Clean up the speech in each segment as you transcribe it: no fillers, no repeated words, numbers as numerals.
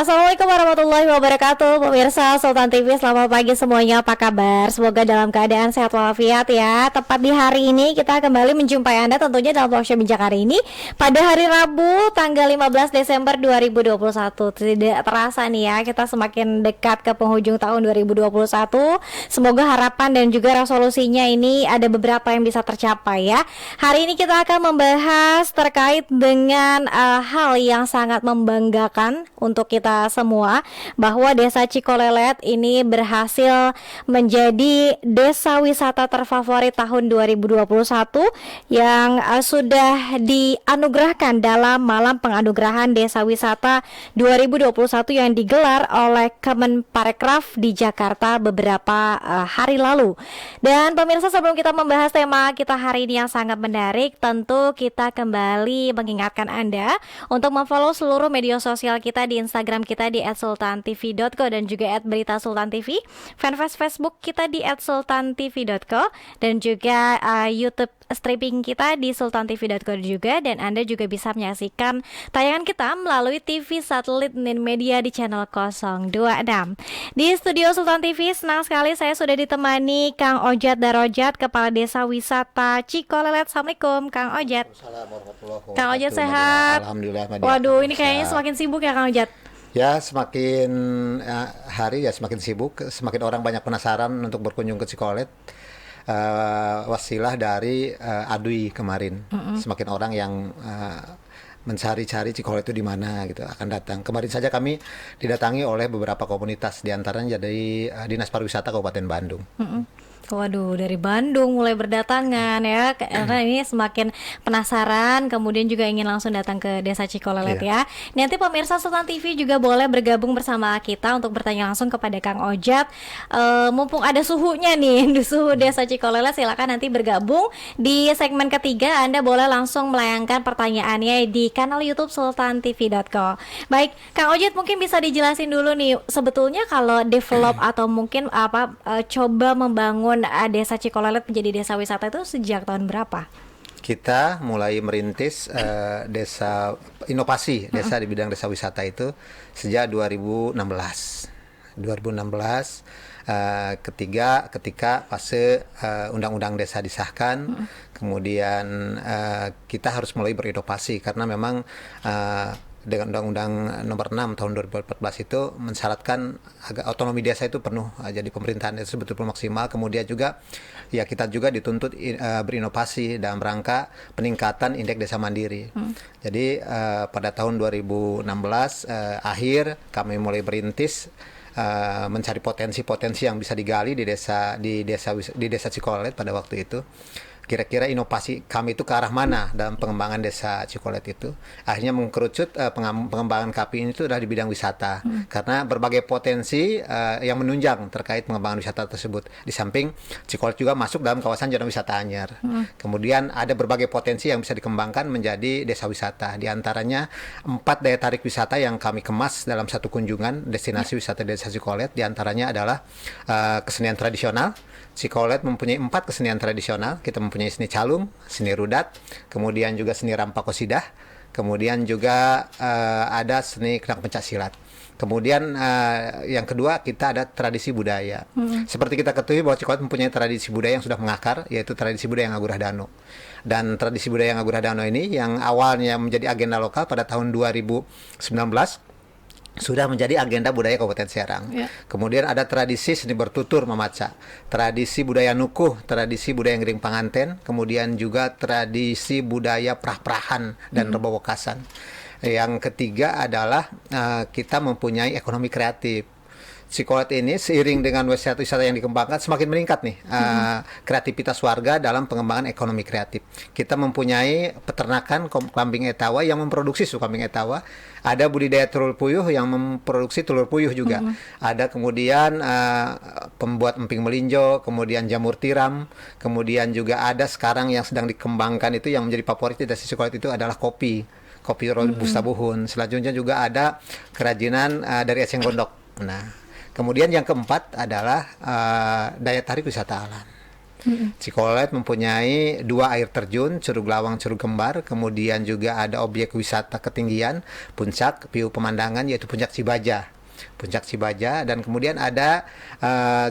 Assalamualaikum warahmatullahi wabarakatuh. Pemirsa Sultan TV, selamat pagi semuanya. Apa kabar? Semoga dalam keadaan sehat walafiat ya. Tepat di hari ini kita kembali menjumpai Anda tentunya dalam talkshow bijak hari ini pada hari Rabu tanggal 15 Desember 2021. Tidak terasa nih ya, kita semakin dekat ke penghujung tahun 2021. Semoga harapan dan juga resolusinya ini ada beberapa yang bisa tercapai ya. Hari ini kita akan membahas terkait dengan hal yang sangat membanggakan untuk kita semua, bahwa Desa Cikolelet ini berhasil menjadi desa wisata terfavorit tahun 2021 yang sudah dianugerahkan dalam Malam Penganugerahan Desa Wisata 2021 yang digelar oleh Kemenparekraf di Jakarta beberapa hari lalu. Dan pemirsa, sebelum kita membahas tema kita hari ini yang sangat menarik, tentu kita kembali mengingatkan Anda untuk memfollow seluruh media sosial kita di Instagram kita di @sultantv.co dan juga @beritasultantv, fanpage Facebook kita di @sultantv.co dan juga YouTube streaming kita di sultantv.co juga, dan Anda juga bisa menyaksikan tayangan kita melalui TV satelit Nin Media di channel 026. Di studio Sultan TV senang sekali saya sudah ditemani Kang Ojat Darojat, Kepala Desa Wisata Cikolelet. Assalamualaikum Kang Ojat. Kang Ojat sehat? Alhamdulillah. Waduh, ini kayaknya semakin sibuk ya Kang Ojat. Ya, semakin hari ya semakin sibuk, semakin orang banyak penasaran untuk berkunjung ke Cikolelet. Wasilah dari Adui kemarin, semakin orang yang mencari-cari Cikolelet itu di mana gitu akan datang. Kemarin saja kami didatangi oleh beberapa komunitas, diantaranya dari Dinas Pariwisata Kabupaten Bandung. Waduh, dari Bandung mulai berdatangan ya, karena ini semakin penasaran, kemudian juga ingin langsung datang ke Desa Cikolelet ya. Nanti pemirsa Sultan TV juga boleh bergabung bersama kita untuk bertanya langsung kepada Kang Ojat. Mumpung ada suhunya nih, di suhu Desa Cikolelet, silakan nanti bergabung di segmen ketiga. Anda boleh langsung melayangkan pertanyaannya di kanal YouTube sultantv.co. Baik, Kang Ojat mungkin bisa dijelasin dulu nih, sebetulnya kalau develop atau mungkin coba membangun Desa Cikolelet menjadi desa wisata itu sejak tahun berapa? Kita mulai merintis desa inovasi, desa di bidang desa wisata itu sejak 2016. Ketika fase undang-undang desa disahkan, kemudian kita harus mulai berinovasi karena memang dengan Undang-Undang Nomor 6 tahun 2014 itu mensyaratkan agar otonomi desa itu penuh, jadi pemerintahan desa betul-betul maksimal. Kemudian juga ya kita juga dituntut berinovasi dalam rangka peningkatan indeks desa mandiri. Jadi pada tahun 2016 akhir kami mulai berintis mencari potensi-potensi yang bisa digali di desa Cikolelet pada waktu itu. Kira-kira inovasi kami itu ke arah mana dalam pengembangan desa Cikolelet itu. Akhirnya mengkerucut pengembangan kami itu adalah di bidang wisata. Karena berbagai potensi yang menunjang terkait pengembangan wisata tersebut. Di samping Cikolelet juga masuk dalam kawasan zona wisata Anyer. Kemudian ada berbagai potensi yang bisa dikembangkan menjadi desa wisata. Di antaranya 4 daya tarik wisata yang kami kemas dalam satu kunjungan destinasi wisata desa Cikolelet. Di antaranya adalah kesenian tradisional. Cikolelet mempunyai 4 kesenian tradisional. Kita mempunyai seni calung, seni rudat, kemudian juga seni rampak kosidah, kemudian juga ada seni kerak pencak silat. Kemudian yang kedua kita ada tradisi budaya. Seperti kita ketahui bahwa Cikolelet mempunyai tradisi budaya yang sudah mengakar, yaitu tradisi budaya Ngagurah Dano. Dan tradisi budaya Ngagurah Dano ini yang awalnya menjadi agenda lokal pada tahun 2019 sudah menjadi agenda budaya Kabupaten Serang. Kemudian ada tradisi seni bertutur memaca, tradisi budaya nukuh, tradisi budaya ngering panganten, kemudian juga tradisi budaya prah-prahan dan rebowokasan. Yang ketiga adalah kita mempunyai ekonomi kreatif. Cikolelet ini seiring dengan wisata yang dikembangkan semakin meningkat nih kreativitas warga dalam pengembangan ekonomi kreatif. Kita mempunyai peternakan kambing etawa yang memproduksi susu kambing etawa, ada budidaya telur puyuh yang memproduksi telur puyuh juga, ada kemudian pembuat emping melinjo, kemudian jamur tiram, kemudian juga ada sekarang yang sedang dikembangkan itu yang menjadi favorit di desa Cikolelet itu adalah kopi robusta buhun. Selanjutnya juga ada kerajinan dari eceng gondok. Nah, kemudian yang keempat adalah daya tarik wisata alam. Cikolelet mempunyai 2 air terjun, Curug Lawang, Curug Kembar, kemudian juga ada objek wisata ketinggian, puncak, view pemandangan yaitu Puncak Cibaja. Puncak Cibaja, dan kemudian ada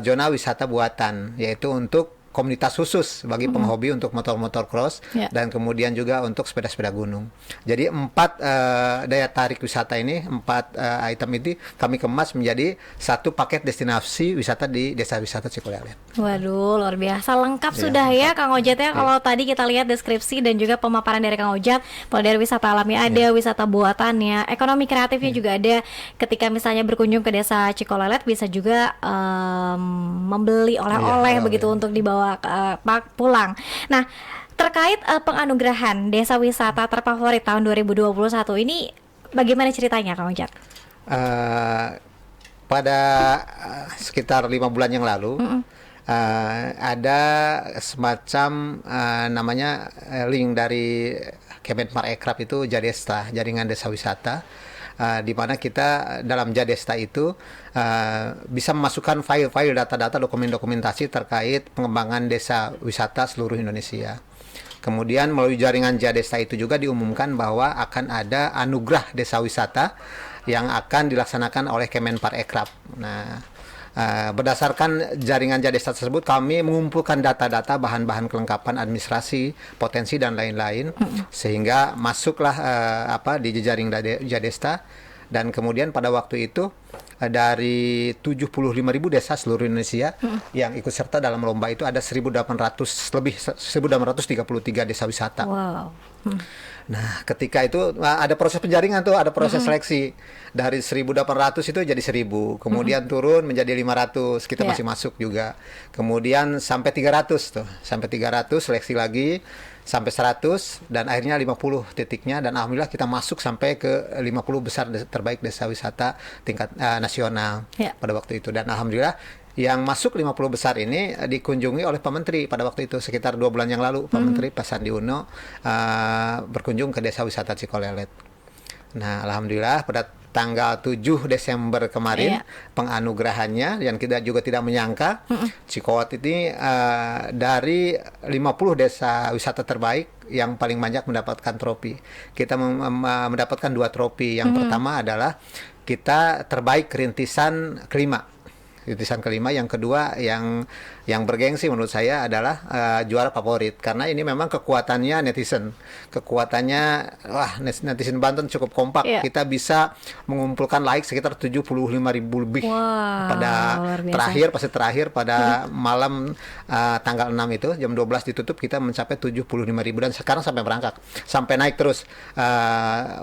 zona wisata buatan yaitu untuk komunitas khusus bagi penghobi untuk motor-motor cross, dan kemudian juga untuk sepeda-sepeda gunung. Jadi 4 daya tarik wisata ini, 4 item ini kami kemas menjadi satu paket destinasi wisata di Desa Wisata Cikolelet. Waduh, luar biasa lengkap sudah ya Kang Ojat ya. Kalau tadi kita lihat deskripsi dan juga pemaparan dari Kang Ojat, mulai dari wisata alami ada, wisata buatannya, ekonomi kreatifnya juga ada. Ketika misalnya berkunjung ke Desa Cikolelet bisa juga membeli oleh-oleh begitu untuk dibawa pulang. Nah, terkait penganugerahan Desa Wisata Terfavorit tahun 2021 ini, bagaimana ceritanya Kang Ojat? Pada sekitar 5 bulan yang lalu, ada semacam namanya link dari Kemenparekraf itu Jadesta, Jaringan Desa Wisata, di mana kita dalam Jadesta itu bisa memasukkan file-file data-data dokumentasi terkait pengembangan desa wisata seluruh Indonesia. Kemudian melalui jaringan Jadesta itu juga diumumkan bahwa akan ada anugerah desa wisata yang akan dilaksanakan oleh Kemenparekraf. Nah, berdasarkan jaringan Jadesta tersebut kami mengumpulkan data-data bahan-bahan kelengkapan administrasi, potensi dan lain-lain, sehingga masuklah di jejaring Jadesta, dan kemudian pada waktu itu dari 75.000 desa seluruh Indonesia yang ikut serta dalam lomba itu ada 1833 desa wisata. Wow. Nah, ketika itu ada proses penjaringan tuh, ada proses seleksi. Dari 1.800 itu jadi 1.000, kemudian turun menjadi 500, kita masih masuk juga. Kemudian sampai 300 tuh, sampai 300 seleksi lagi sampai 100, dan akhirnya 50 titiknya, dan alhamdulillah kita masuk sampai ke 50 besar terbaik desa wisata tingkat nasional pada waktu itu. Dan alhamdulillah yang masuk 50 besar ini dikunjungi oleh Pak Menteri pada waktu itu, sekitar 2 bulan yang lalu. Pak Menteri Pak Sandi Uno berkunjung ke Desa Wisata Cikolelet. Nah, alhamdulillah pada tanggal 7 Desember kemarin penganugerahannya, yang kita juga tidak menyangka Cikolelet ini dari 50 desa wisata terbaik yang paling banyak mendapatkan trofi. Kita mendapatkan 2 trofi. Yang pertama adalah kita terbaik rintisan kelima. Yang kedua yang bergengsi menurut saya adalah juara favorit, karena ini memang kekuatannya netizen. Netizen Banten cukup kompak. Kita bisa mengumpulkan like sekitar 75.000 lebih. Pada terakhir pada malam tanggal 6 itu jam 12 ditutup, kita mencapai 75.000, dan sekarang sampai merangkak, sampai naik terus.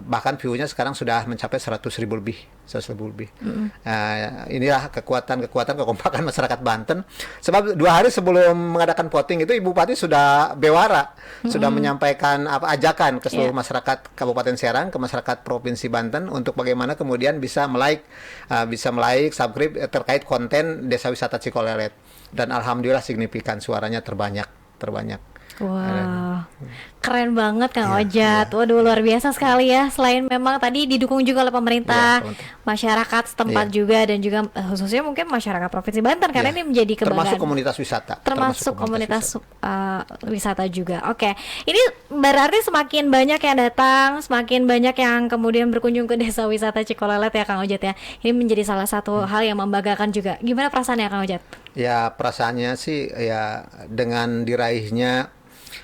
Bahkan view-nya sekarang sudah mencapai 100.000 lebih. Inilah kekompakan masyarakat Banten. Sebab 2 hari sebelum mengadakan voting itu Ibu Bupati sudah bewara, sudah menyampaikan ajakan ke seluruh masyarakat Kabupaten Serang, ke masyarakat Provinsi Banten, untuk bagaimana kemudian bisa subscribe terkait konten Desa Wisata Cikolelet. Dan alhamdulillah signifikan, suaranya terbanyak. Wah, keren banget Kang Ojat. Waduh, luar biasa sekali ya. Selain memang tadi didukung juga oleh pemerintah, masyarakat setempat juga, dan juga khususnya mungkin masyarakat Provinsi Banten, karena ini menjadi kebanggaan. Termasuk komunitas wisata. Termasuk komunitas wisata juga. Oke, ini berarti semakin banyak yang datang, semakin banyak yang kemudian berkunjung ke Desa Wisata Cikolelet ya Kang Ojat ya. Ini menjadi salah satu hal yang membanggakan juga. Gimana perasaannya Kang Ojat? Ya, perasaannya sih ya dengan diraihnya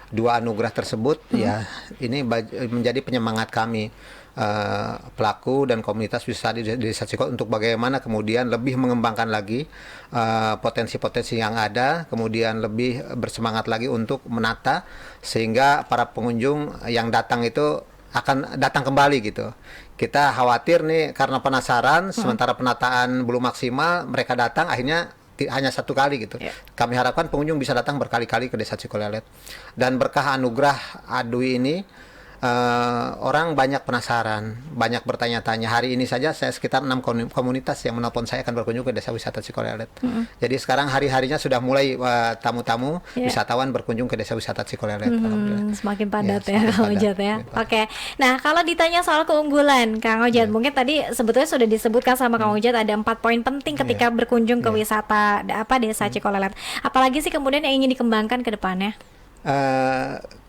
2 anugerah tersebut, ya ini menjadi penyemangat kami pelaku dan komunitas wisata di Desa Cikolelet untuk bagaimana kemudian lebih mengembangkan lagi potensi-potensi yang ada, kemudian lebih bersemangat lagi untuk menata, sehingga para pengunjung yang datang itu akan datang kembali gitu. Kita khawatir nih karena penasaran, sementara penataan belum maksimal, mereka datang akhirnya hanya 1 kali gitu. Kami harapkan pengunjung bisa datang berkali-kali ke Desa Cikolelet. Dan berkah anugerah ADUI ini, orang banyak penasaran, banyak bertanya-tanya. Hari ini saja saya sekitar 6 komunitas yang menelpon saya akan berkunjung ke Desa Wisata Cikolelet. Jadi sekarang hari-harinya sudah mulai tamu-tamu wisatawan berkunjung ke Desa Wisata Cikolelet. Alhamdulillah. Semakin padat Ya, ya semakin Kang padat. Ojat ya. Oke. Nah, kalau ditanya soal keunggulan Kang Ojat, mungkin tadi sebetulnya sudah disebutkan sama Kang Ojat ada 4 poin penting ketika berkunjung ke wisata Desa Cikolelet. Apalagi sih kemudian yang ingin dikembangkan ke depannya?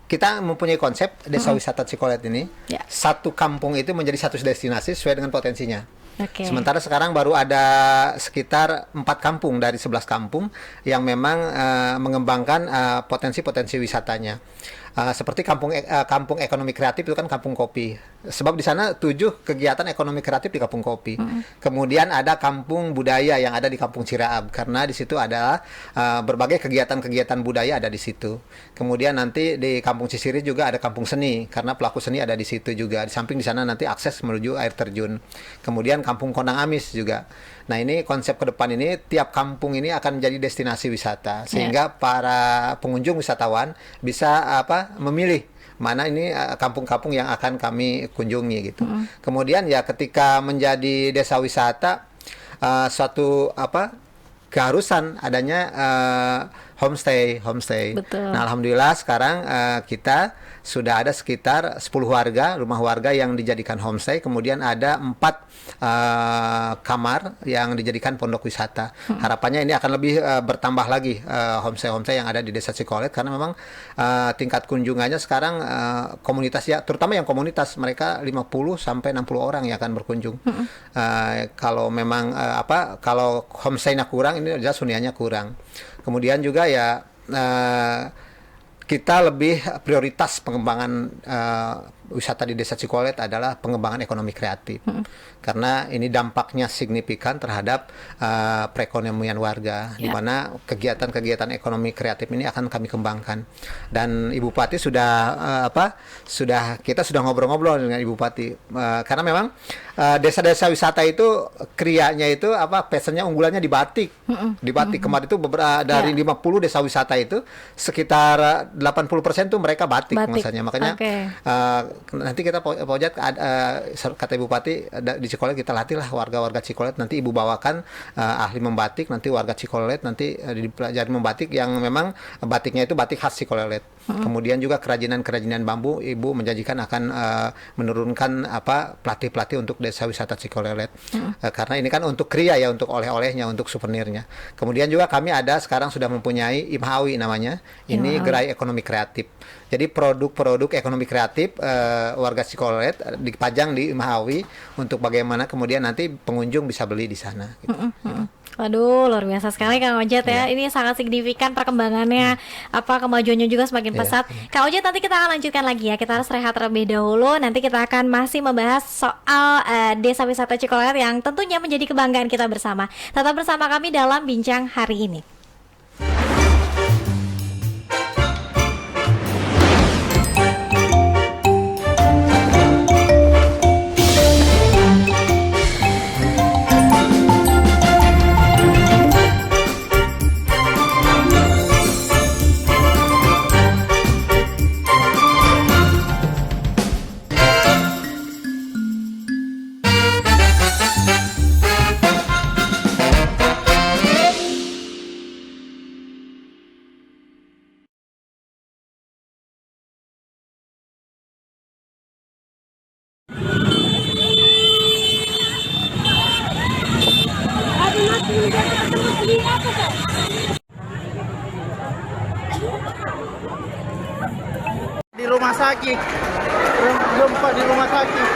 Kita mempunyai konsep Desa Wisata Cikolelet ini. Ya. Satu kampung itu menjadi satu destinasi sesuai dengan potensinya. Oke. Sementara sekarang baru ada sekitar 4 kampung dari 11 kampung yang memang mengembangkan potensi-potensi wisatanya. Seperti kampung ekonomi kreatif itu kan kampung kopi. Sebab di sana 7 kegiatan ekonomi kreatif di kampung kopi. Kemudian ada kampung budaya yang ada di kampung Ciraab karena di situ adalah berbagai kegiatan-kegiatan budaya ada di situ. Kemudian nanti di kampung Cisiri juga ada kampung seni karena pelaku seni ada di situ juga. Di samping di sana nanti akses menuju air terjun. Kemudian kampung Kondang Amis juga. Nah, ini konsep ke depan ini tiap kampung ini akan menjadi destinasi wisata sehingga para pengunjung wisatawan bisa memilih mana ini kampung-kampung yang akan kami kunjungi gitu. Kemudian ya ketika menjadi desa wisata suatu keharusan adanya homestay. Betul. Nah, alhamdulillah sekarang kita sudah ada sekitar 10 rumah warga yang dijadikan homestay, kemudian ada 4 kamar yang dijadikan pondok wisata. Harapannya ini akan lebih bertambah lagi homestay yang ada di Desa Cikolelet karena memang tingkat kunjungannya sekarang komunitas ya, terutama yang komunitas mereka 50 sampai 60 orang yang akan berkunjung. Kalau memang kalau homestay-nya kurang, ini jelas huniannya kurang. Kemudian juga ya kita lebih prioritas pengembangan wisata di Desa Cikolelet adalah pengembangan ekonomi kreatif. Karena ini dampaknya signifikan terhadap perekonomian warga, di mana kegiatan-kegiatan ekonomi kreatif ini akan kami kembangkan. Dan Ibu Bupati kita sudah ngobrol-ngobrol dengan Ibu Bupati karena memang desa-desa wisata itu krianya itu passionnya unggulannya di batik. Di batik kemarin itu dari 50 desa wisata itu sekitar 80% tuh mereka batik. Maksudnya. Makanya nanti kita Pojat kata Ibu Bupati di Cikolelet kita latihlah warga-warga Cikolelet, nanti Ibu bawakan ahli membatik, nanti warga Cikolelet nanti dipelajari membatik yang memang batiknya itu batik khas Cikolelet. Kemudian juga kerajinan-kerajinan bambu Ibu menjanjikan akan menurunkan pelatih-pelatih untuk desa wisata Cikolelet. Karena ini kan untuk kria ya, untuk oleh-olehnya, untuk souvenirnya. Kemudian juga kami sekarang sudah mempunyai IMHAWI namanya. Ini gerai ekonomi kreatif. Jadi produk-produk ekonomi kreatif warga Cikolelet dipajang di IMHAWI untuk bagaimana kemudian nanti pengunjung bisa beli di sana. Gitu. Waduh, luar biasa sekali Kang Ojat ya. Ini sangat signifikan perkembangannya, kemajuannya juga semakin pesat. Kang Ojat, nanti kita akan lanjutkan lagi ya. Kita harus rehat terlebih dahulu. Nanti kita akan masih membahas soal Desa Wisata Cikolelet yang tentunya menjadi kebanggaan kita bersama. Tetap bersama kami dalam Bincang Hari Ini. Di rumah sakit, gempa di rumah sakit.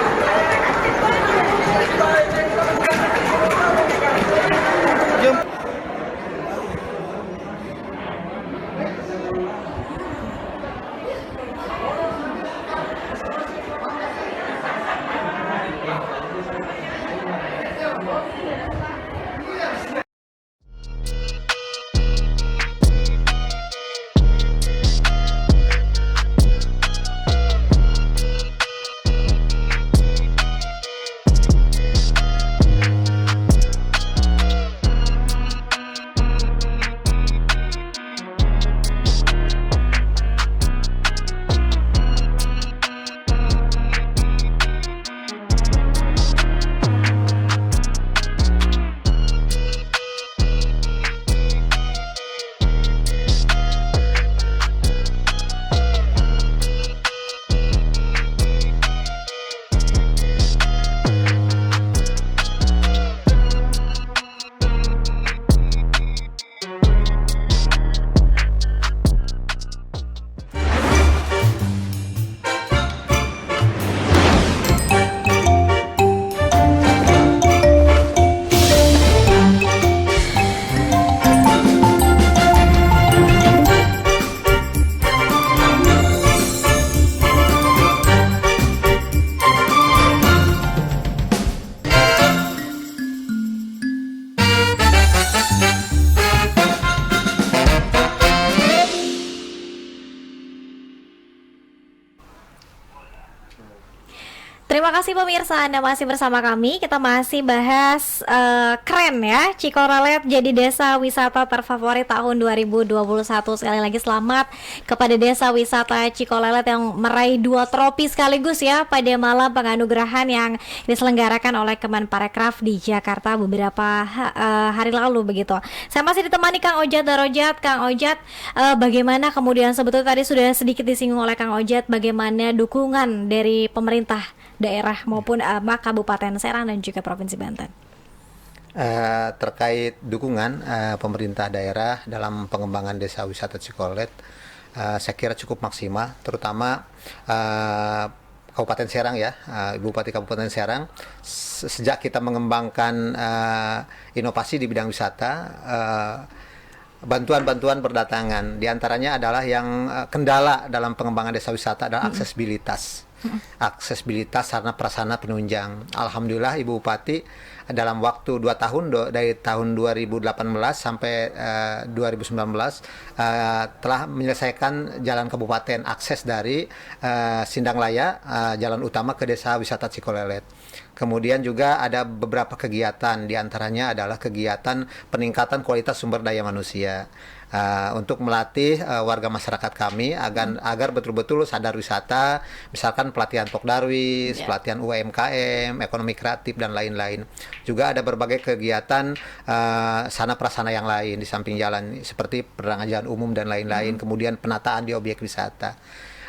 Terima kasih pemirsa, Anda masih bersama kami. Kita masih bahas keren ya, Cikolelet jadi desa wisata terfavorit tahun 2021. Sekali lagi selamat kepada desa wisata Cikolelet yang meraih 2 trofi sekaligus ya pada malam penganugerahan yang diselenggarakan oleh Kemenparekraf di Jakarta beberapa hari lalu begitu. Saya masih ditemani Kang Ojat Darojat. Kang Ojat, bagaimana kemudian sebetulnya tadi sudah sedikit disinggung oleh Kang Ojat bagaimana dukungan dari pemerintah daerah maupun Kabupaten Serang dan juga Provinsi Banten. Terkait dukungan pemerintah daerah dalam pengembangan desa wisata Cikolelet, saya kira cukup maksimal, terutama Kabupaten Serang ya, Ibu Bupati Kabupaten Serang. Sejak kita mengembangkan inovasi di bidang wisata, bantuan-bantuan berdatangan. Di antaranya adalah yang kendala dalam pengembangan desa wisata adalah aksesibilitas. Aksesibilitas sarana prasarana penunjang. Alhamdulillah Ibu Bupati dalam waktu 2 tahun dari tahun 2018 sampai 2019 telah menyelesaikan jalan kabupaten, akses dari Sindanglaya, jalan utama ke desa wisata Cikolelet. Kemudian juga ada beberapa kegiatan, diantaranya adalah kegiatan peningkatan kualitas sumber daya manusia. Untuk melatih warga masyarakat kami agar betul-betul sadar wisata, misalkan pelatihan Pokdarwis, pelatihan UMKM, ekonomi kreatif dan lain-lain. Juga ada berbagai kegiatan sana prasana yang lain di samping jalan seperti penerangan jalan umum dan lain-lain, kemudian penataan di objek wisata.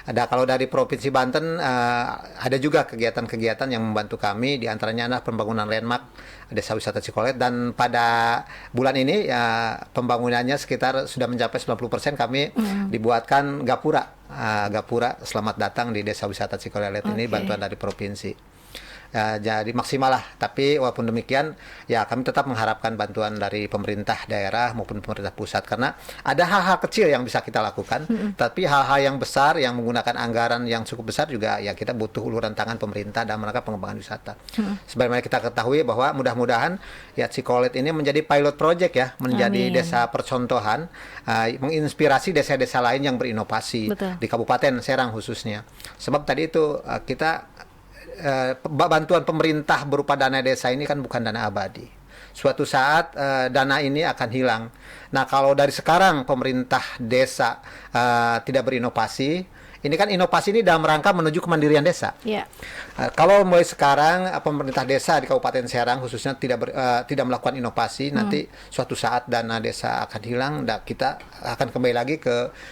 Ada kalau dari Provinsi Banten ada juga kegiatan-kegiatan yang membantu kami, diantaranya adalah pembangunan landmark desa wisata Cikolelet, dan pada bulan ini ya pembangunannya sekitar sudah mencapai 90%. Kami dibuatkan gapura selamat datang di desa wisata Cikolelet ini, bantuan dari provinsi. Jadi maksimal lah, tapi walaupun demikian ya kami tetap mengharapkan bantuan dari pemerintah daerah maupun pemerintah pusat, karena ada hal-hal kecil yang bisa kita lakukan, tapi hal-hal yang besar yang menggunakan anggaran yang cukup besar juga ya kita butuh uluran tangan pemerintah dalam rangka pengembangan wisata. Sebagaimana kita ketahui bahwa mudah-mudahan ya Cikolelet ini menjadi pilot project ya, menjadi desa percontohan, menginspirasi desa-desa lain yang berinovasi. Betul. Di Kabupaten Serang khususnya. Sebab tadi itu kita bantuan pemerintah berupa dana desa ini kan bukan dana abadi. Suatu saat dana ini akan hilang. Nah, kalau dari sekarang pemerintah desa tidak berinovasi, ini kan inovasi ini dalam rangka menuju kemandirian desa. Yeah. Kalau mulai sekarang pemerintah desa di Kabupaten Serang khususnya tidak melakukan inovasi, nanti suatu saat dana desa akan hilang dan kita akan kembali lagi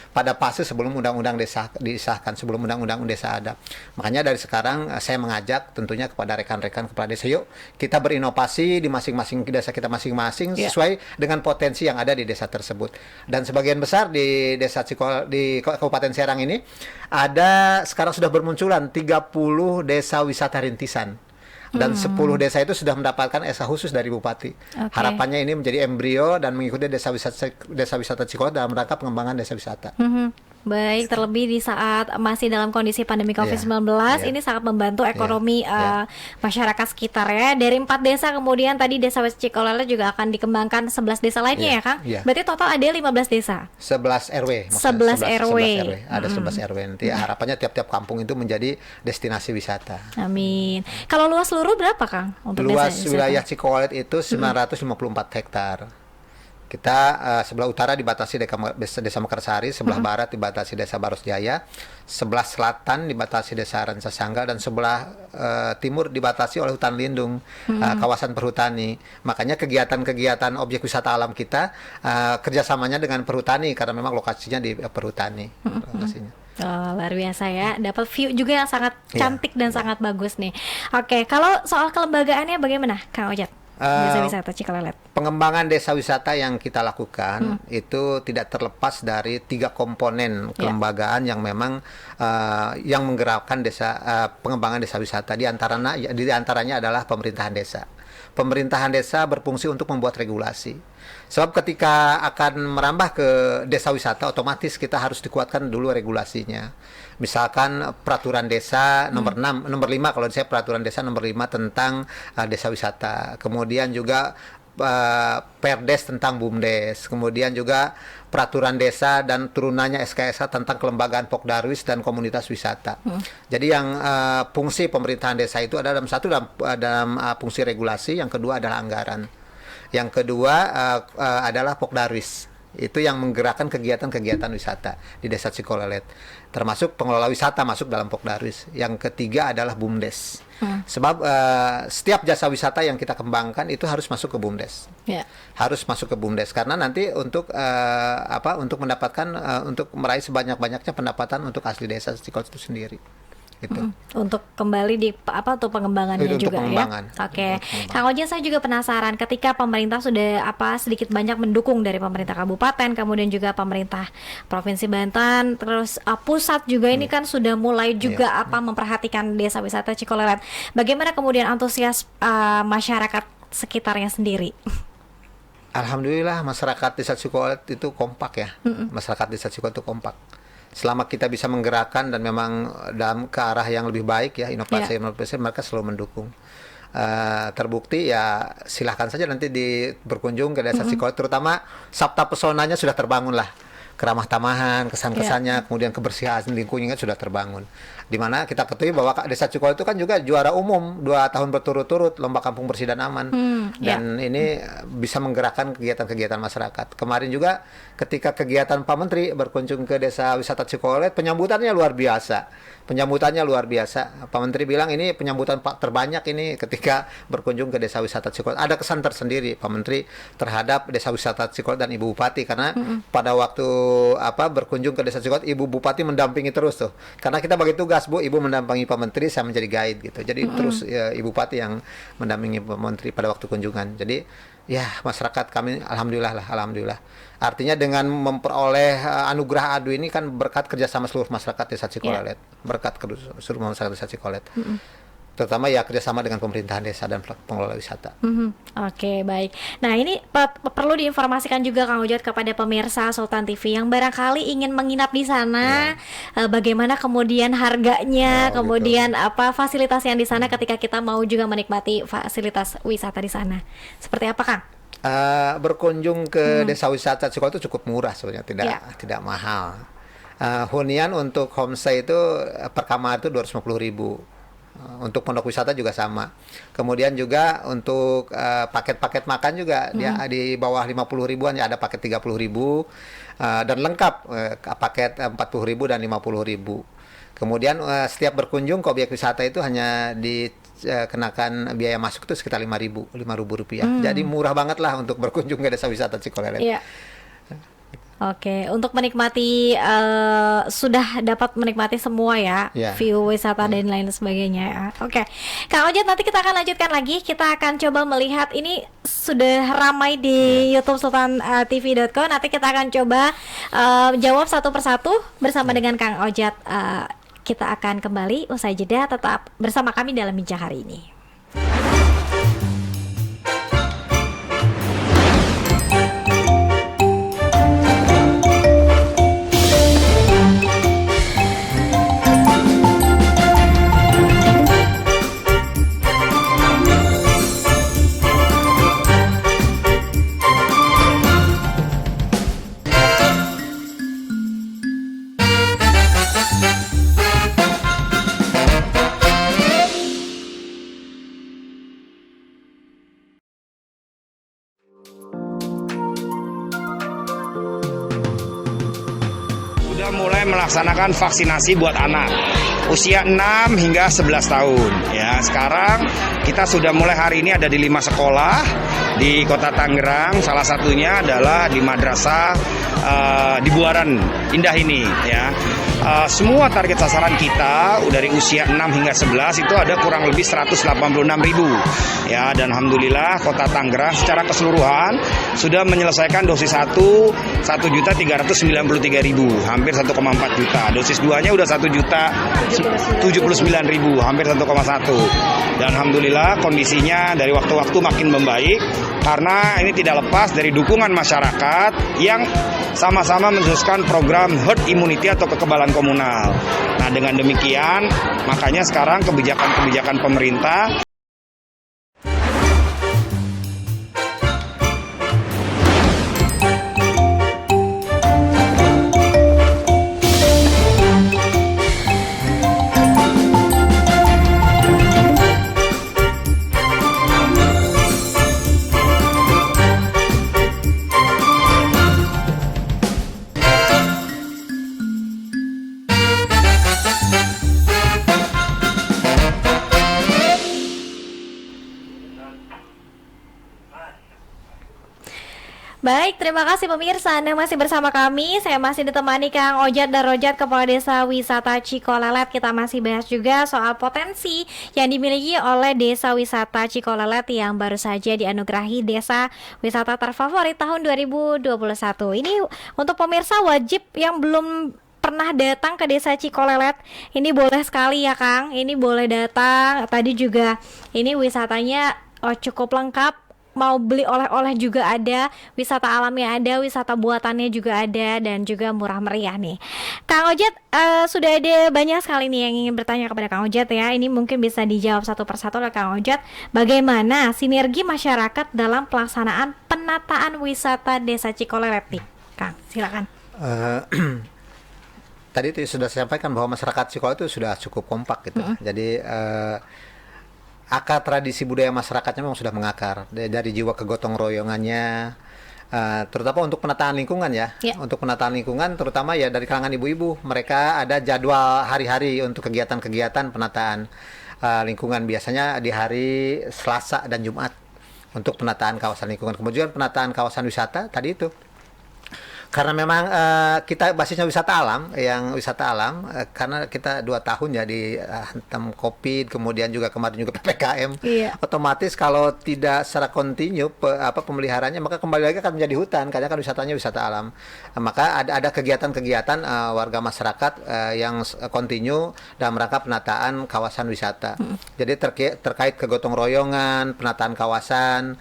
pada fase sebelum undang-undang desa disahkan, sebelum undang-undang desa ada. Makanya dari sekarang saya mengajak tentunya kepada rekan-rekan kepala desa, yuk kita berinovasi di masing-masing desa kita masing-masing sesuai dengan potensi yang ada di desa tersebut. Dan sebagian besar di desa di Kabupaten Serang ini ada sekarang sudah bermunculan 30 desa wisata rintisan, dan 10 desa itu sudah mendapatkan SK khusus dari Bupati. Harapannya ini menjadi embrio dan mengikuti desa wisata Cikolelet dalam rangka pengembangan desa wisata. Baik, terlebih di saat masih dalam kondisi pandemi COVID-19, ini sangat membantu ekonomi masyarakat sekitar ya. Dari 4 desa kemudian tadi desa Cikolelet juga akan dikembangkan 11 desa lainnya ya Kang? Berarti total ada 15 desa? 11 RW. 11 RW. Ada 11 RW nanti. Harapannya tiap-tiap kampung itu menjadi destinasi wisata. Amin. Kalau luas seluruh berapa Kang? Untuk luas desa wilayah Cikolelet itu 954 hektar. Kita sebelah utara dibatasi Desa Mekarsari, sebelah barat dibatasi Desa Baros Jaya, sebelah selatan dibatasi Desa Rancasanggal, dan sebelah timur dibatasi oleh hutan lindung, kawasan perhutani. Makanya kegiatan-kegiatan objek wisata alam kita kerjasamanya dengan perhutani, karena memang lokasinya di perhutani. Lokasinya. Oh, luar biasa ya, dapat view juga yang sangat cantik dan sangat bagus nih. Oke, kalau soal kelembagaannya bagaimana Kang Ojat? Desa wisata Cikolelet. Pengembangan desa wisata yang kita lakukan itu tidak terlepas dari 3 komponen kelembagaan yang memang yang menggerakkan pengembangan desa wisata. Di antaranya adalah pemerintahan desa. Pemerintahan desa berfungsi untuk membuat regulasi. Sebab ketika akan merambah ke desa wisata, otomatis kita harus dikuatkan dulu regulasinya. Misalkan peraturan desa nomor 5 kalau saya peraturan desa nomor 5 tentang desa wisata. Kemudian juga Perdes tentang BUMDes, kemudian juga peraturan desa dan turunannya SKSH tentang kelembagaan Pokdarwis dan komunitas wisata. Jadi yang fungsi pemerintahan desa itu ada dalam fungsi regulasi, yang kedua adalah anggaran, yang kedua adalah Pokdarwis. Itu yang menggerakkan kegiatan-kegiatan wisata di Desa Cikolelet, termasuk pengelola wisata masuk dalam Pokdarwis. Yang ketiga adalah BUMDes. Sebab setiap jasa wisata yang kita kembangkan itu harus masuk ke BUMDes. Harus masuk ke BUMDes karena nanti untuk untuk mendapatkan untuk meraih sebanyak-banyaknya pendapatan untuk asli desa Cikolelet itu sendiri. Gitu. Untuk kembali di untuk pengembangannya untuk juga pengembangan. Ya. Oke. Kang Ojen, saya juga penasaran ketika pemerintah sudah sedikit banyak mendukung dari pemerintah kabupaten, kemudian juga pemerintah Provinsi Banten, terus pusat juga ini kan sudah mulai juga memperhatikan desa wisata Cikolelet. Bagaimana kemudian antusias masyarakat sekitarnya sendiri? Alhamdulillah masyarakat desa Cikolelet itu kompak ya. Masyarakat desa Cikolelet itu kompak. Selama kita bisa menggerakkan dan memang dalam ke arah yang lebih baik ya, inovasi mereka selalu mendukung. Terbukti ya, silahkan saja nanti berkunjung ke desa Cikolelet, terutama sabta pesonanya sudah terbangun lah, keramah tamahan, kesan-kesannya, kemudian kebersihan lingkungannya sudah terbangun. Dimana kita ketahui bahwa desa Cikolelet itu kan juga juara umum 2 tahun berturut-turut lomba kampung bersih dan aman, dan ini bisa menggerakkan kegiatan-kegiatan masyarakat. Kemarin juga ketika kegiatan Pak Menteri berkunjung ke desa wisata Cikolelet, penyambutannya luar biasa. Pak Menteri bilang ini penyambutan terbanyak ini ketika berkunjung ke desa wisata Cikolelet. Ada kesan tersendiri Pak Menteri terhadap desa wisata Cikolelet dan Ibu Bupati, karena pada waktu berkunjung ke desa Cikolelet, Ibu Bupati mendampingi terus tuh. Karena kita bagi tugas, Bu, Ibu mendampingi Pak Menteri, saya menjadi guide gitu. Jadi terus Ibu Bupati yang mendampingi Pak Menteri pada waktu kunjungan. Jadi ya masyarakat kami alhamdulillah. Artinya dengan memperoleh anugerah ADU ini kan berkat kerjasama seluruh masyarakat desa Cikolelet, berkat seluruh masyarakat desa Cikolelet. Terutama ya kerjasama dengan pemerintahan desa dan pengelola wisata. Oke, baik. Nah, ini perlu diinformasikan juga Kang Ujat kepada pemirsa Sultan TV yang barangkali ingin menginap di sana, bagaimana kemudian harganya, kemudian fasilitas yang di sana ketika kita mau juga menikmati fasilitas wisata di sana. Seperti apa, Kang? Berkunjung ke desa wisata Cikolelet itu cukup murah sebenarnya, tidak mahal. Hunian untuk homestay itu per kamar itu 250.000. Untuk pondok wisata juga sama. Kemudian juga untuk paket-paket makan juga dia di bawah 50.000-an ya, ada paket 30.000 dan lengkap paket 40.000 dan 50.000. Kemudian setiap berkunjung ke objek wisata itu hanya dikenakan biaya masuk itu sekitar 5.000 rupiah. Jadi murah banget lah untuk berkunjung ke desa wisata Cikolelet. Oke, untuk menikmati sudah dapat menikmati semua ya, view wisata dan lain sebagainya ya. Oke, Kang Ojat, nanti kita akan lanjutkan lagi. Kita akan coba melihat, ini sudah ramai di YouTube sultantv.co. Nanti kita akan coba jawab satu persatu bersama dengan Kang Ojat. Kita akan kembali usai jeda, tetap bersama kami dalam bincang hari ini. Mulai melaksanakan vaksinasi buat anak usia 6 hingga 11 tahun ya. Sekarang kita sudah mulai hari ini ada di 5 sekolah di Kota Tangerang. Salah satunya adalah di Madrasah di Buaran Indah ini ya. Semua target sasaran kita dari usia 6 hingga 11 itu ada kurang lebih 186.000 ya, dan alhamdulillah Kota Tangerang secara keseluruhan sudah menyelesaikan dosis 1.393.000, hampir 1,4 juta. Dosis 2-nya udah 1.079.000, hampir 1,1. Dan alhamdulillah kondisinya dari waktu-waktu makin membaik karena ini tidak lepas dari dukungan masyarakat yang sama-sama meneruskan program herd immunity atau kekebalan komunal. Nah, dengan demikian makanya sekarang kebijakan-kebijakan pemerintah Baik, terima kasih pemirsa. Anda masih bersama kami. Saya masih ditemani Kang Ojat dan Rojat, Kepala Desa Wisata Cikolelet. Kita masih bahas juga soal potensi yang dimiliki oleh Desa Wisata Cikolelet yang baru saja dianugerahi Desa Wisata Terfavorit tahun 2021. Ini untuk pemirsa wajib yang belum pernah datang ke Desa Cikolelet, ini boleh sekali ya Kang. Ini boleh datang. Tadi juga ini wisatanya cukup lengkap. Mau beli oleh-oleh juga ada, wisata alamnya ada, wisata buatannya juga ada, dan juga murah meriah nih. Kang Ojat, sudah ada banyak sekali nih yang ingin bertanya kepada Kang Ojat ya. Ini mungkin bisa dijawab satu persatu oleh Kang Ojat. Bagaimana sinergi masyarakat dalam pelaksanaan penataan wisata Desa Cikolelet nih? Kang, silakan. Tadi itu sudah saya sampaikan bahwa masyarakat Cikolelet itu sudah cukup kompak gitu. Jadi akar tradisi budaya masyarakatnya memang sudah mengakar dari jiwa kegotong royongannya, terutama untuk penataan lingkungan ya. Untuk penataan lingkungan terutama ya dari kalangan ibu-ibu, mereka ada jadwal hari-hari untuk kegiatan-kegiatan penataan lingkungan, biasanya di hari Selasa dan Jumat untuk penataan kawasan lingkungan. Kemudian penataan kawasan wisata tadi itu, karena memang kita basisnya wisata alam, karena kita 2 tahun ya dihantam COVID, kemudian juga kemarin juga PPKM. Otomatis kalau tidak secara kontinu pemeliharaannya, maka kembali lagi akan menjadi hutan, karena kan wisatanya wisata alam. Maka ada kegiatan-kegiatan warga masyarakat yang kontinu dalam rangka penataan kawasan wisata. Jadi terkait kegotong royongan, penataan kawasan,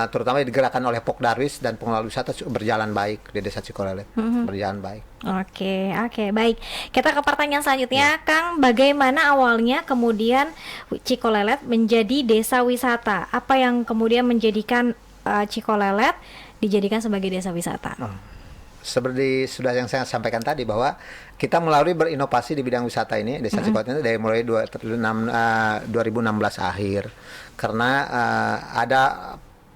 terutama digerakkan oleh Pokdarwis dan pengelola wisata berjalan baik di Desa Cikolelet, berjalan baik. Oke, baik. Kita ke pertanyaan selanjutnya, Kang. Bagaimana awalnya kemudian Cikolelet menjadi desa wisata? Apa yang kemudian menjadikan Cikolelet dijadikan sebagai desa wisata? Seperti sudah yang saya sampaikan tadi, bahwa kita melalui berinovasi di bidang wisata ini, Desa Cikolelet ini dari mulai 2016 akhir, karena ada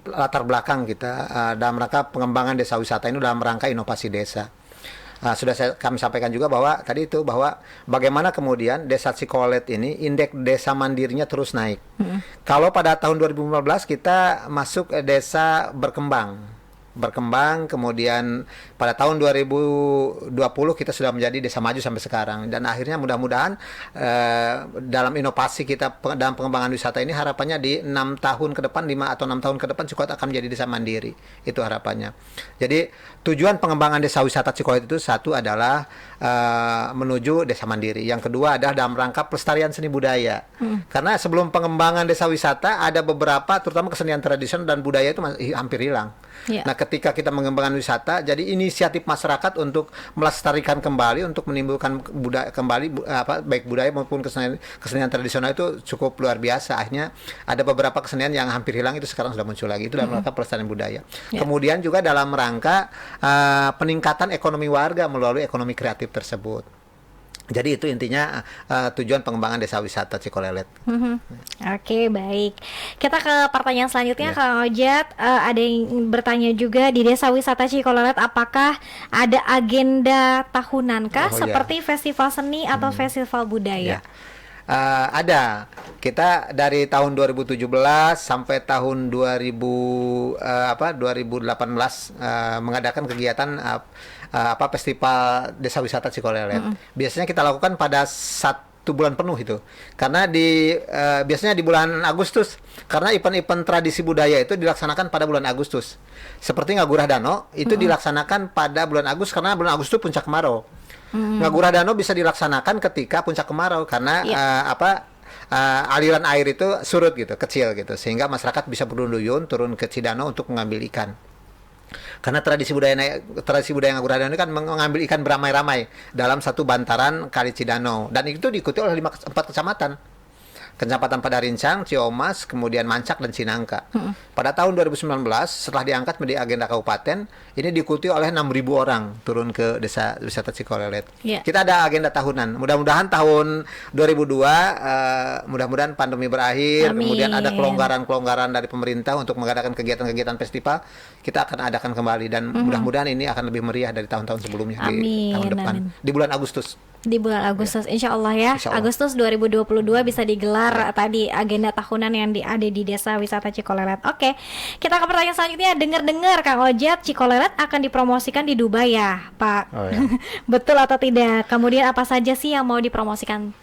latar belakang kita dalam rangka pengembangan desa wisata ini dalam rangka inovasi desa. Sudah kami sampaikan juga bahwa tadi itu, bahwa bagaimana kemudian Desa Cikolelet ini indeks desa mandirinya terus naik. Kalau pada tahun 2015 kita masuk desa berkembang, kemudian pada tahun 2020 kita sudah menjadi desa maju sampai sekarang, dan akhirnya mudah-mudahan dalam inovasi kita dalam pengembangan wisata ini, harapannya di 6 tahun ke depan, 5 atau 6 tahun ke depan Cikolelet akan menjadi desa mandiri. Itu harapannya. Jadi tujuan pengembangan desa wisata Cikolelet itu, satu adalah menuju desa mandiri, yang kedua adalah dalam rangka pelestarian seni budaya. Karena sebelum pengembangan desa wisata ada beberapa, terutama kesenian tradisional dan budaya itu hampir hilang. Nah, ketika kita mengembangkan wisata, jadi inisiatif masyarakat untuk melestarikan kembali, untuk menimbulkan budaya kembali, baik budaya maupun kesenian tradisional itu cukup luar biasa. Akhirnya ada beberapa kesenian yang hampir hilang itu sekarang sudah muncul lagi. Itu dalam rangka pelestarian budaya. Kemudian juga dalam rangka peningkatan ekonomi warga melalui ekonomi kreatif tersebut. Jadi itu intinya tujuan pengembangan desa wisata Cikolelet. Oke, baik. Kita ke pertanyaan selanjutnya, Kang Ojat. Ada yang bertanya juga, di desa wisata Cikolelet apakah ada agenda tahunankah seperti festival seni atau festival budaya? Ada. Kita dari tahun 2017 sampai tahun 2018 mengadakan kegiatan festival desa wisata Cikolelet. Biasanya kita lakukan pada 1 bulan penuh itu, karena biasanya di bulan Agustus, karena event-event tradisi budaya itu dilaksanakan pada bulan Agustus. Seperti Ngagurah Dano itu dilaksanakan pada bulan Agustus, karena bulan Agustus itu puncak kemarau. Ngagurah Dano bisa dilaksanakan ketika puncak kemarau, karena aliran air itu surut gitu, kecil gitu, sehingga masyarakat bisa berduyun turun ke Cidano untuk mengambil ikan. Karena tradisi budaya Ngagurah Dano ini kan mengambil ikan beramai-ramai dalam satu bantaran Kali Cidano, dan itu diikuti oleh 4 kecamatan. Kecamatan Padarincang, Ciomas, kemudian Mancak dan Cinangka. Pada tahun 2019 setelah diangkat menjadi agenda kabupaten, ini diikuti oleh 6.000 orang turun ke desa wisata Cikolelet. Kita ada agenda tahunan. Mudah-mudahan tahun 2002 mudah-mudahan pandemi berakhir. Amin. Kemudian ada kelonggaran dari pemerintah untuk mengadakan kegiatan-kegiatan festival. Kita akan adakan kembali, dan mudah-mudahan ini akan lebih meriah dari tahun-tahun sebelumnya. Di tahun depan. Di bulan Agustus. Di bulan Agustus, insya Allah ya. Insya Allah. Agustus 2022 bisa digelar tadi agenda tahunan yang ada di Desa Wisata Cikolelet. Oke, kita ke pertanyaan selanjutnya. Dengar-dengar Kang Ojat, Cikolelet akan dipromosikan di Dubai ya, Pak? Oh, ya. Betul atau tidak? Kemudian apa saja sih yang mau dipromosikan?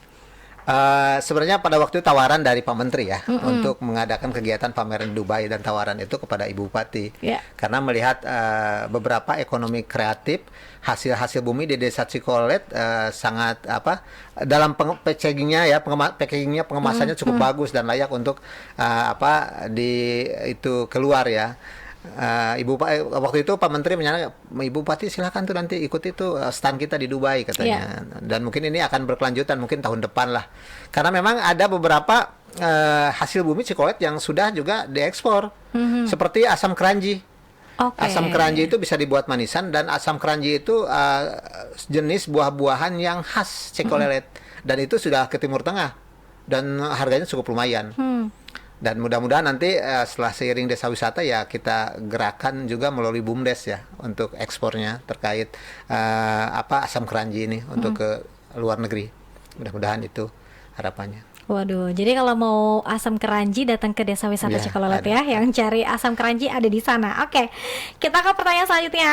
Sebenarnya pada waktu itu tawaran dari Pak Menteri ya untuk mengadakan kegiatan pameran Dubai, dan tawaran itu kepada Ibu Bupati karena melihat beberapa ekonomi kreatif hasil bumi di Desa Cikolelet sangat dalam packagingnya ya, pengemasannya cukup bagus dan layak untuk itu keluar ya. Waktu itu Pak Menteri menyarankan, Ibu Bupati silakan tuh nanti ikut itu stand kita di Dubai katanya. Dan mungkin ini akan berkelanjutan mungkin tahun depan lah. Karena memang ada beberapa hasil bumi Cikolelet yang sudah juga diekspor. Seperti asam keranji. Asam keranji itu bisa dibuat manisan, dan asam keranji itu jenis buah-buahan yang khas Cikolelet. Dan itu sudah ke Timur Tengah dan harganya cukup lumayan. Dan mudah-mudahan nanti setelah seiring desa wisata ya kita gerakan juga melalui BUMDes ya untuk ekspornya terkait asam keranji ini untuk ke luar negeri. Mudah-mudahan itu harapannya. Waduh, jadi kalau mau asam keranji datang ke Desa Wisata Cikolelet ya, yang cari asam keranji ada di sana. Oke, kita ke pertanyaan selanjutnya,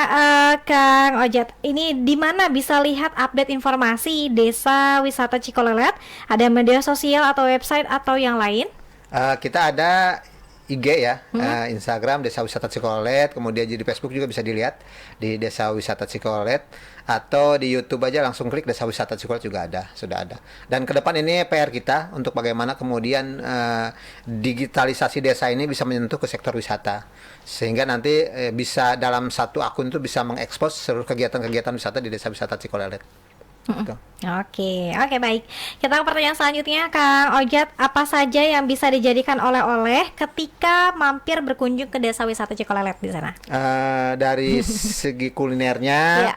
Kang Ojat. Ini di mana bisa lihat update informasi Desa Wisata Cikolelet? Ada media sosial atau website atau yang lain? Kita ada IG ya, Instagram Desa Wisata Cikolelet, kemudian di Facebook juga bisa dilihat di Desa Wisata Cikolelet, atau di YouTube aja langsung klik Desa Wisata Cikolelet juga sudah ada. Dan ke depan ini PR kita untuk bagaimana kemudian digitalisasi desa ini bisa menyentuh ke sektor wisata, sehingga nanti bisa dalam satu akun itu bisa mengekspos seluruh kegiatan-kegiatan wisata di Desa Wisata Cikolelet. Oke, baik. Kita ke pertanyaan selanjutnya, Kang Ojat. Apa saja yang bisa dijadikan oleh-oleh ketika mampir berkunjung ke Desa Wisata Cikolelet di sana? Dari segi kulinernya,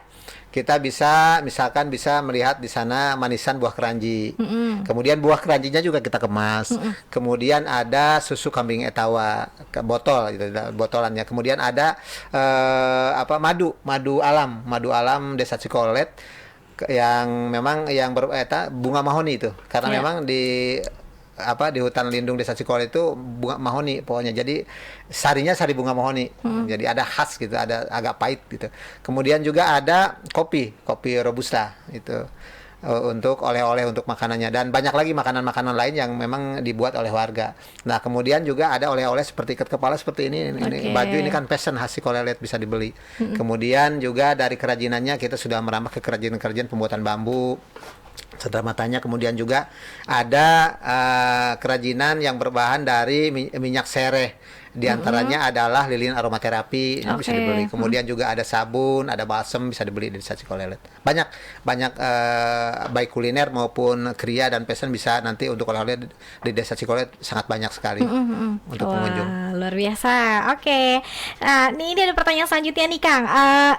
kita misalkan bisa melihat di sana manisan buah keranji. Kemudian buah keranjinya juga kita kemas. Kemudian ada susu kambing etawa botol gitu, botolannya. Kemudian ada madu alam Desa Cikolelet yang memang bunga mahoni itu, karena memang di hutan lindung Desa Cikolelet itu bunga mahoni pokoknya, jadi sarinya sari bunga mahoni, jadi ada khas gitu, ada agak pahit gitu. Kemudian juga ada kopi robusta itu untuk oleh-oleh untuk makanannya, dan banyak lagi makanan-makanan lain yang memang dibuat oleh warga. Nah, kemudian juga ada oleh-oleh seperti ikat kepala seperti ini baju ini kan fashion khas Cikolelet, bisa dibeli. Kemudian juga dari kerajinannya kita sudah merambah ke kerajinan-kerajinan pembuatan bambu, cendera matanya. Kemudian juga ada kerajinan yang berbahan dari minyak sereh. Di antaranya adalah lilin aromaterapi, ini bisa dibeli. Kemudian juga ada sabun, ada balsem, bisa dibeli di Desa Cikolelet. Banyak baik kuliner maupun kriya dan fashion bisa nanti untuk oleh-oleh di Desa Cikolelet sangat banyak sekali untuk pengunjung. Luar biasa. Oke. Nah, ini ada pertanyaan selanjutnya nih, Kang.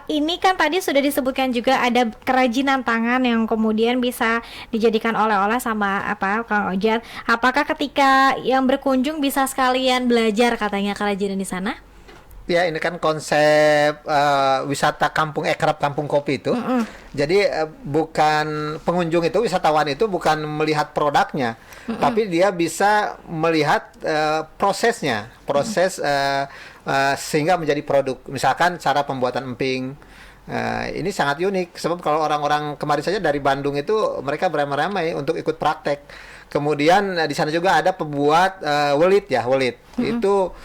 Ini kan tadi sudah disebutkan juga ada kerajinan tangan yang kemudian bisa dijadikan oleh-oleh sama Kang Ojat. Apakah ketika yang berkunjung bisa sekalian belajar katanya kerajinan di sana? Ya, ini kan konsep wisata kampung ekrab kampung kopi itu. Jadi bukan pengunjung itu, wisatawan itu bukan melihat produknya, tapi dia bisa melihat proses sehingga menjadi produk. Misalkan cara pembuatan emping. Ini sangat unik, sebab kalau orang-orang kemarin saja dari Bandung itu mereka beramai-ramai untuk ikut praktek. Kemudian di sana juga ada pembuat welit. Itu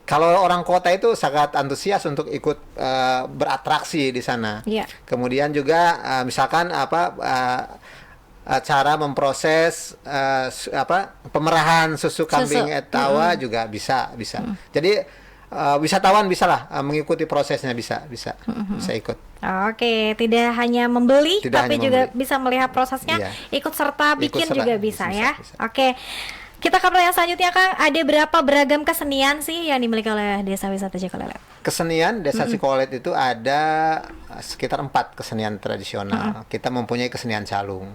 kalau orang kota itu sangat antusias untuk ikut beratraksi di sana. Kemudian juga misalkan cara memproses pemerahan susu kambing etawa juga bisa. Jadi wisatawan bisalah mengikuti prosesnya, bisa ikut. Oke, tidak hanya membeli tapi juga bisa melihat prosesnya, ikut serta bikin juga bisa ya. Oke. Kita ke pertanyaan selanjutnya, Kang. Ada berapa beragam kesenian sih yang dimiliki oleh Desa Wisata Cikolelet? Kesenian Desa Cikolelet itu ada sekitar 4 kesenian tradisional. Kita mempunyai kesenian calung.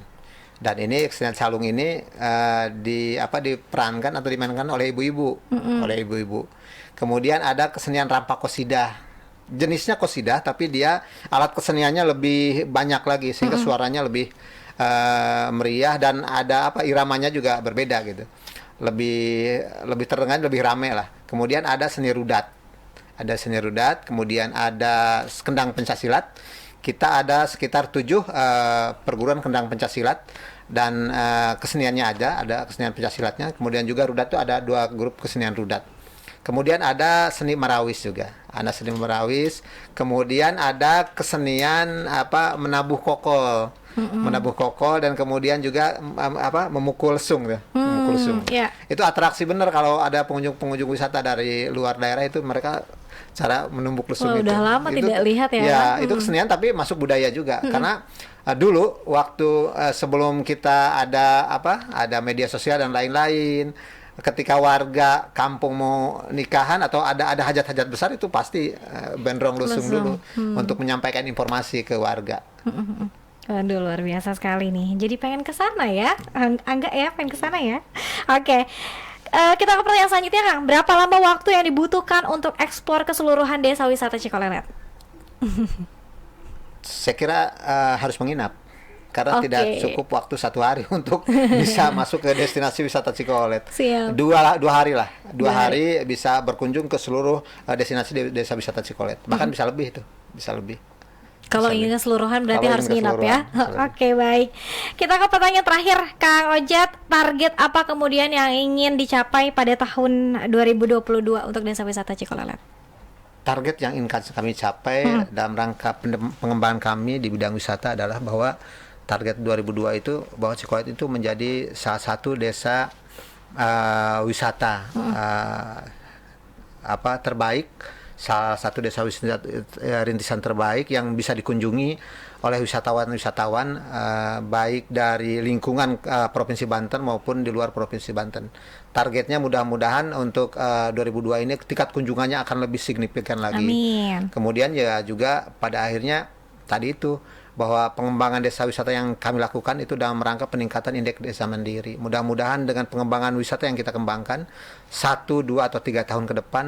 Dan ini kesenian calung ini diperankan atau dimainkan oleh ibu-ibu. Kemudian ada kesenian rampak qasidah. Jenisnya qasidah tapi dia alat keseniannya lebih banyak lagi sehingga suaranya lebih meriah dan ada iramanya juga berbeda gitu. Lebih lebih terdengar, lebih ramai lah. Kemudian ada seni rudat. Ada seni rudat, kemudian ada kendang pencaksilat. Kita ada sekitar 7 perguruan kendang pencaksilat dan keseniannya ada kesenian pencaksilatnya. Kemudian juga rudat itu ada 2 grup kesenian rudat. Kemudian ada seni marawis juga. Ada seni marawis. Kemudian ada kesenian menabuh kokol. Menabuh kokol dan kemudian juga memukul lesung ya. Memukul lesung. Yeah. Itu atraksi bener kalau ada pengunjung wisata dari luar daerah itu mereka cara menumbuk lesung itu. Udah lama itu, tidak lihat ya. Ya, itu kesenian tapi masuk budaya juga karena dulu waktu sebelum kita ada media sosial dan lain-lain, ketika warga kampung mau nikahan atau ada hajat-hajat besar itu pasti bendrong lusung dulu untuk menyampaikan informasi ke warga. Aduh, luar biasa sekali nih. Jadi pengen ke sana ya, Angga ya, pengen ke sana ya. Oke. Kita ke pertanyaan selanjutnya, Kang. Berapa lama waktu yang dibutuhkan untuk eksplor keseluruhan desa wisata Cikolelet? Saya kira harus menginap karena Oke. tidak cukup waktu 1 hari untuk bisa masuk ke destinasi wisata Cikolelet. Siap. 2 hari lah, 2 hari bisa berkunjung ke seluruh destinasi desa wisata Cikolelet. Bahkan bisa lebih itu, bisa lebih. Kalau Bisa ingin lebih. keseluruhan berarti Kalau harus ingin nginap ya. keseluruhan, Oke, baik. Kita ke pertanyaan terakhir, Kang Ojat. Target apa kemudian yang ingin dicapai pada tahun 2022 untuk desa wisata Cikolelet? Target yang ingin kami capai dalam rangka pengembangan kami di bidang wisata adalah bahwa target 2002 itu bahwa Cikolelet itu menjadi salah satu desa wisata terbaik, salah satu desa wisata rintisan terbaik yang bisa dikunjungi oleh wisatawan-wisatawan baik dari lingkungan Provinsi Banten maupun di luar Provinsi Banten. Targetnya mudah-mudahan untuk 2002 ini tingkat kunjungannya akan lebih signifikan lagi. Amin. Kemudian ya juga pada akhirnya tadi itu bahwa pengembangan desa wisata yang kami lakukan itu dalam rangka peningkatan indeks desa mandiri. Mudah-mudahan dengan pengembangan wisata yang kita kembangkan 1, 2 atau 3 tahun ke depan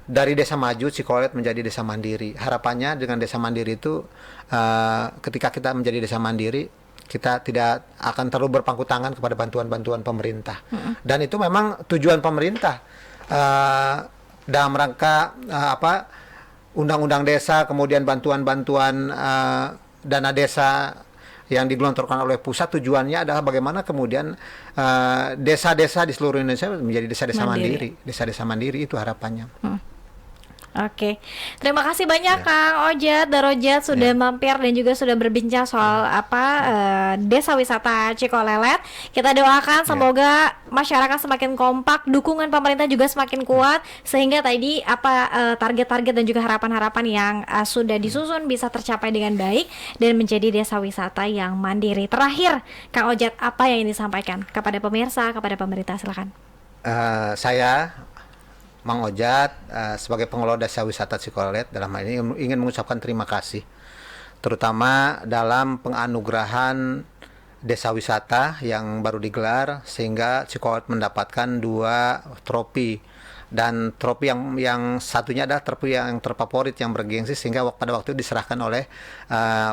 dari desa maju Cikolelet menjadi desa mandiri. Harapannya dengan desa mandiri itu ketika kita menjadi desa mandiri kita tidak akan terlalu berpangku tangan kepada bantuan-bantuan pemerintah. Dan itu memang tujuan pemerintah dalam rangka undang-undang desa, kemudian bantuan-bantuan dana desa yang digelontorkan oleh pusat, tujuannya adalah bagaimana kemudian desa-desa di seluruh Indonesia menjadi desa-desa mandiri. Desa-desa mandiri itu harapannya. Oke, terima kasih banyak Kang Ojat Darojat sudah mampir dan juga sudah berbincang soal desa wisata Cikolelet. Kita doakan semoga masyarakat semakin kompak, dukungan pemerintah juga semakin kuat sehingga tadi target-target dan juga harapan-harapan yang sudah disusun bisa tercapai dengan baik dan menjadi desa wisata yang mandiri. Terakhir, Kang Ojat, apa yang ingin disampaikan kepada pemirsa, kepada pemerintah, silakan. Saya Mang Ojat sebagai pengelola desa wisata Cikolelet dalam hal ini ingin mengucapkan terima kasih terutama dalam penganugerahan desa wisata yang baru digelar sehingga Cikolelet mendapatkan 2 trofi dan trofi yang satunya adalah trofi yang terfavorit yang bergengsi sehingga pada waktu itu diserahkan oleh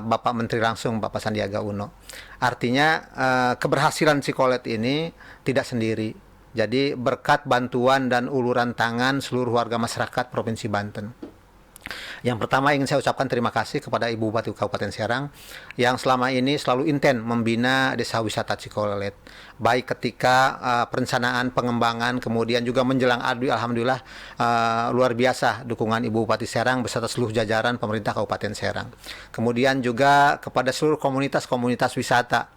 Bapak Menteri langsung Bapak Sandiaga Uno. Artinya keberhasilan Cikolelet ini tidak sendiri. Jadi berkat bantuan dan uluran tangan seluruh warga masyarakat Provinsi Banten. Yang pertama ingin saya ucapkan terima kasih kepada Ibu Bupati Kabupaten Serang yang selama ini selalu intent membina desa wisata Cikolelet. Baik ketika perencanaan, pengembangan, kemudian juga menjelang adu, alhamdulillah luar biasa dukungan Ibu Bupati Serang beserta seluruh jajaran pemerintah Kabupaten Serang. Kemudian juga kepada seluruh komunitas-komunitas wisata,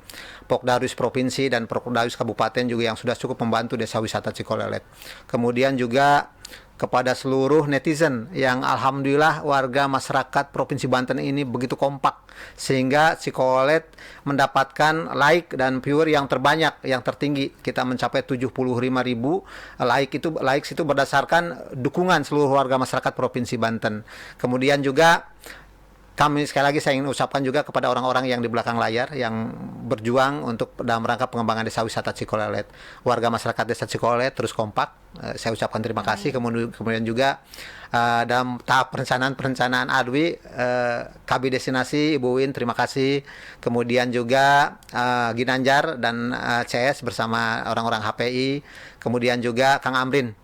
Pokdarius Provinsi dan Pokdarius Kabupaten juga yang sudah cukup membantu desa wisata Cikolelet. Kemudian juga kepada seluruh netizen yang alhamdulillah warga masyarakat Provinsi Banten ini begitu kompak sehingga Cikolelet mendapatkan like dan viewer yang terbanyak, yang tertinggi. Kita mencapai 75.000 likes itu berdasarkan dukungan seluruh warga masyarakat Provinsi Banten. Kemudian juga kami sekali lagi saya ingin ucapkan juga kepada orang-orang yang di belakang layar yang berjuang untuk dalam rangka pengembangan desa wisata Cikolelet. Warga masyarakat desa Cikolelet terus kompak. Saya ucapkan terima kasih. Kemudian juga dalam tahap perencanaan ADWI, KB Destinasi Ibu Win terima kasih. Kemudian juga Ginanjar dan CS bersama orang-orang HPI. Kemudian juga Kang Amrin.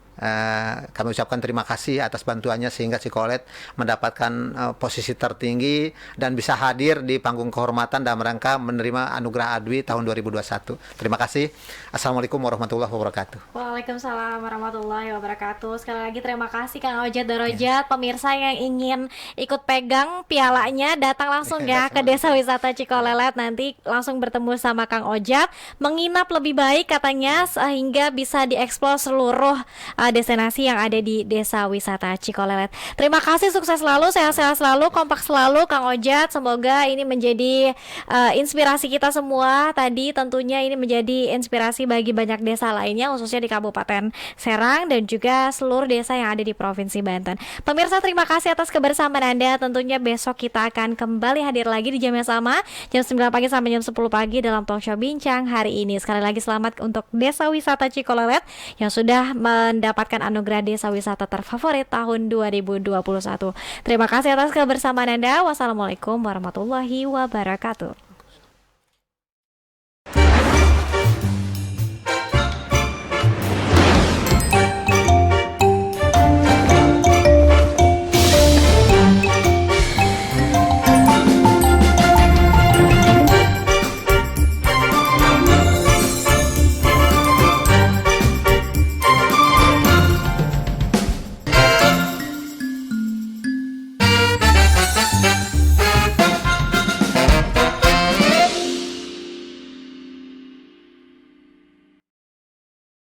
Kami ucapkan terima kasih atas bantuannya sehingga Cikolelet mendapatkan posisi tertinggi dan bisa hadir di panggung kehormatan dalam rangka menerima anugerah ADWI tahun 2021. Terima kasih. Assalamualaikum warahmatullahi wabarakatuh. Waalaikumsalam warahmatullahi wabarakatuh. Sekali lagi terima kasih Kang Ojat Darojat. Pemirsa yang ingin ikut pegang pialanya datang langsung ya ke Desa Wisata Cikolelet, nanti langsung bertemu sama Kang Ojat, menginap lebih baik katanya sehingga bisa dieksplor seluruh destinasi yang ada di Desa Wisata Cikolelet. Terima kasih, sukses selalu, sehat-sehat selalu, kompak selalu Kang Ojat. Semoga ini menjadi inspirasi kita semua. Tadi tentunya ini menjadi inspirasi bagi banyak desa lainnya, khususnya di Kabupaten Serang dan juga seluruh desa yang ada di Provinsi Banten. Pemirsa, terima kasih atas kebersamaan Anda. Tentunya besok kita akan kembali hadir lagi di jam yang sama, jam 9 pagi sampai jam 10 pagi dalam Talk Show Bincang hari ini. Sekali lagi selamat untuk Desa Wisata Cikolelet yang sudah mendapatkan anugerah Desa Wisata terfavorit tahun 2021. Terima kasih atas kebersamaan Anda. Wassalamualaikum warahmatullahi wabarakatuh.